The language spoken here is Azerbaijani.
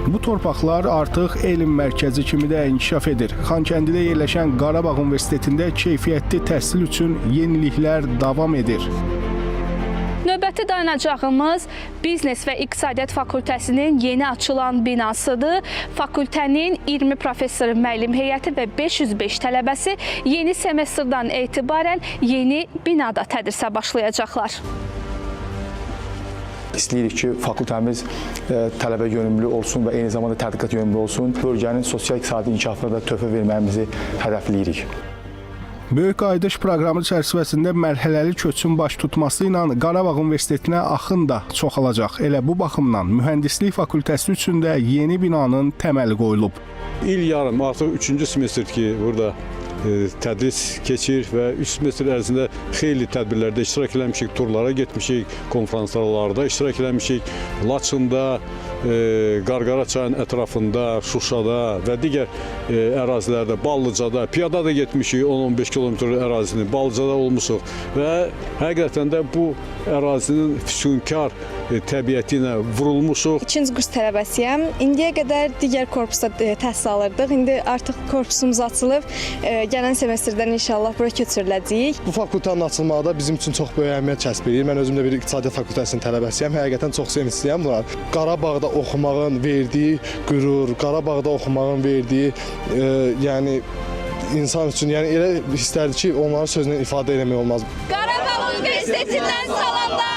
Bu torpaqlar artıq elm mərkəzi kimi də inkişaf edir. Xankəndidə yerləşən Qarabağ Universitetində keyfiyyətli təhsil üçün yeniliklər davam edir. Növbəti dayanacağımız Biznes və İqtisadiyyat Fakültəsinin yeni açılan binasıdır. Fakültənin 20 professoru, müəllim heyəti və 505 tələbəsi yeni semestrdən etibarən yeni binada tədrisə başlayacaqlar. İstəyirik ki, fakültəmiz tələbə yönümlü olsun və eyni zamanda tədqiqat yönümlü olsun. Bölgənin sosial-iqtisadi inkişafına da töhfə verməyimizi hədəfləyirik. Böyük qayıdış proqramı çərçivəsində mərhələli köçün baş tutması ilə Qarabağ Universitetinə axın da çoxalacaq. Elə bu baxımdan mühəndislik fakültəsi üçün də yeni binanın təməli qoyulub. İl yarım, artıq 3-cü semestrdir ki, burada tədris keçir və 3 semestr ərzində xeyli tədbirlərdə iştirak eləmişik, turlara getmişik, konferanslarda iştirak eləmişik, Laçında, Qarqara çayın ətrafında, Şuşada və digər ərazilərdə, Ballıcada, piyada da getmişik, 10-15 kilometr ərazini Ballıcada olmuşuq və həqiqətən də bu ərazinin füsunkar təbiəti ilə vurulmuşuq. 2-ci kurs tələbəsiyəm. İndiyə qədər digər korpusda təhsil alırdıq. İndi artıq korpusumuz açılıb. Gələn semestrdən inşallah bura köçürüləcəyik. Bu fakültənin açılmağı da bizim üçün çox böyük əhəmiyyət kəsb edir. Mən özüm də bir İqtisadiyyat Fakültəsinin tələbəsiyəm. Həqiqətən çox sevinçliyəm buna. Qarabağda oxumağın verdiyi qürur, Qarabağda oxumağın verdiyi yəni insan üçün yəni elə hisslərdir ki, onların sözünə ifadə eləmək olmaz. Qarabağ Universitetindən salamlar.